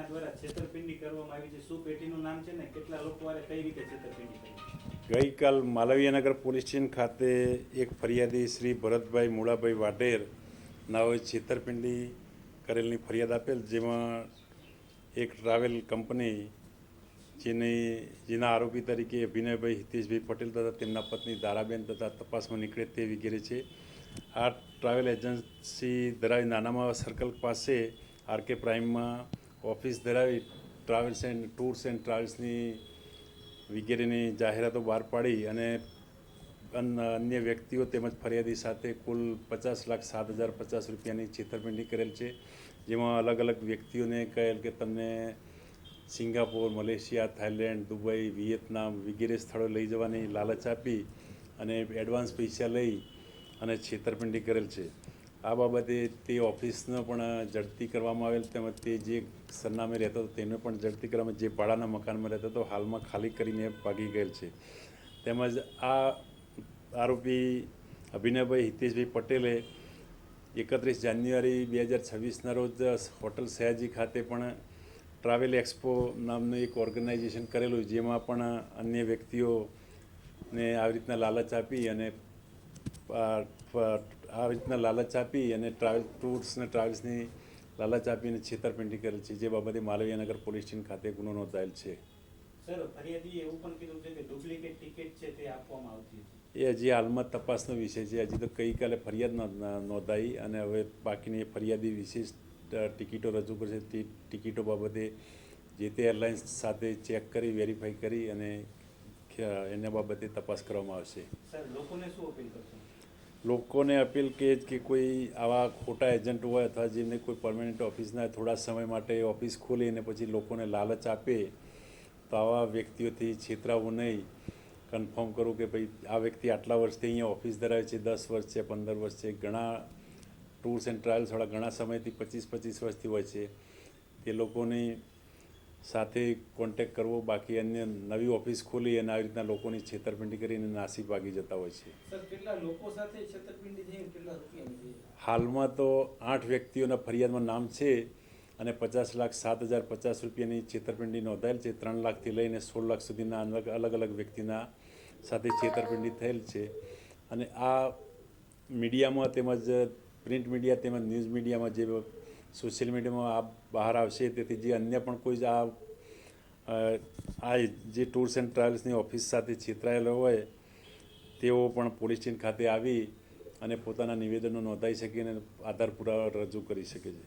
એના દ્વારા છેતરપિંડી કરવામાં આવી છે? શું પેટીનું નામ છે ને કેટલા લોકો વાળે કઈ રીતે છેતરપિંડી કરી? ગઈકાલ માલવીયાનગર પોલીસ સ્ટેશન ખાતે એક ફરિયાદી શ્રી ભરતભાઈ મૂળાભાઈ વાઢેર નાઓએ છેતરપિંડી કરેલની ફરિયાદ આપેલ, જેમાં એક ટ્રાવેલ કંપની જેના આરોપી તરીકે અભિનયભાઈ હિતેશભાઈ પટેલ તથા તેમના પત્ની દારાબેન તથા તપાસમાં નીકળે તે વગેરે છે. આ ટ્રાવેલ એજન્સી ધરાવી નાનામાં સર્કલ પાસે આરકે પ્રાઇમમાં ઓફિસ ધરાવી ટ્રાવેલ્સ એન્ડ ટૂર્સ એન્ડ ટ્રાવેલ્સની વગેરેની જાહેરાતો બહાર પાડી અને અન્ય વ્યક્તિઓ તેમજ ફરિયાદી સાથે કુલ 50,07,050 રૂપિયાની છેતરપિંડી કરેલ છે. જેમાં અલગ અલગ વ્યક્તિઓને કહેલ કે તમને Singapore, Malaysia, Thailand, Dubai, Vietnam વગેરે સ્થળો લઈ જવાની લાલચ આપી અને એડવાન્સ પૈસા લઈ અને છેતરપિંડી કરેલ છે. આ બાબતે તે ઓફિસનો પણ ઝડપી કરવામાં આવેલ, તેમજ તે જે સરનામે રહેતો હતો તેને પણ ઝડપી કરવામાં, જે ભાડાના મકાનમાં રહેતો હતો હાલમાં ખાલી કરીને ભાગી ગયેલ છે. તેમજ આ આરોપી અભિનયભાઈ હિતેશભાઈ પટેલે 31 જાન્યુઆરી 2026ના રોજ હોટલ સયાજી ખાતે પણ ટ્રાવેલ એક્સપો નામનું એક ઓર્ગેનાઇઝેશન કરેલું, જેમાં પણ અન્ય વ્યક્તિઓને આવી રીતના લાલચ આપી અને ટ્રાવેલ ટૂર્સ અને ટ્રાવેલ્સની લાલચ આપીને છેતરપિંડી કરેલ છે, જે બાબતે માલવીયાનગર પોલીસ સ્ટેશન ખાતે ગુનો નોંધાયેલ છે. સર, ફરિયાદીએ એવું પણ કીધું છે કે ડુપ્લિકેટ ટિકિટ છે તે આપવામાં આવતી હતી. એ હજી હાલમાં તપાસનો વિષય છે. હજી તો ગઈકાલે ફરિયાદ નોંધાઈ અને હવે બાકીની ફરિયાદી વિશેષ ટિકિટો રજૂ કરશે. તે ટિકિટો બાબતે જે તે એરલાઇન્સ સાથે ચેક કરી, વેરીફાઈ કરી અને એના બાબતે તપાસ કરવામાં આવશે. સર, લોકોને શું અપીલ કરશો? લોકોને અપીલ કે કોઈ આવા ખોટા એજન્ટ હોય અથવા જેમને કોઈ પરમેનન્ટ ઓફિસના થોડા સમય માટે ઓફિસ ખોલી અને પછી લોકોને લાલચ આપે, તો આવા વ્યક્તિઓથી છેતરાવું નહીં. કન્ફર્મ કરું કે ભાઈ આ વ્યક્તિ આટલા વર્ષથી અહીંયા ઓફિસ ધરાવે છે, 10 વર્ષ છે, 15 વર્ષ છે, ઘણા ટૂર્સ એન્ડ ટ્રાવેલ્સવાળા ઘણા સમયથી 25 વર્ષથી હોય છે. તે લોકોની સાથે કોન્ટેક્ટ કરવો, બાકી અન્ય નવી ઓફિસ ખોલી અને આવી રીતના લોકોની છેતરપિંડી કરીને નાસી ભાગી જતા હોય છે. સર, કેટલા લોકો સાથે છેતરપિંડી થઈ, કેટલા રૂપિયા? હાલમાં તો 8 વ્યક્તિઓના ફરિયાદમાં નામ છે અને 50,07,050 રૂપિયાની છેતરપિંડી નોંધાયેલ છે. 3 લાખથી લઈને 16 લાખ સુધીના અલગ અલગ વ્યક્તિના સાથે છેતરપિંડી થયેલ છે. અને આ મીડિયામાં તેમજ પ્રિન્ટ મીડિયા તેમજ ન્યૂઝ મીડિયામાં જે સોશિયલ મીડિયામાં આ બહાર આવશે, તેથી જે અન્ય પણ કોઈ આ જે ટૂર્સ એન્ડ ટ્રાવેલ્સની ઓફિસ સાથે છેતરાયેલો હોય તેઓ પણ પોલીસ સ્ટેશન ખાતે આવી અને પોતાના નિવેદનો નોંધાવી શકે અને આધાર પુરાવા રજૂ કરી શકે છે.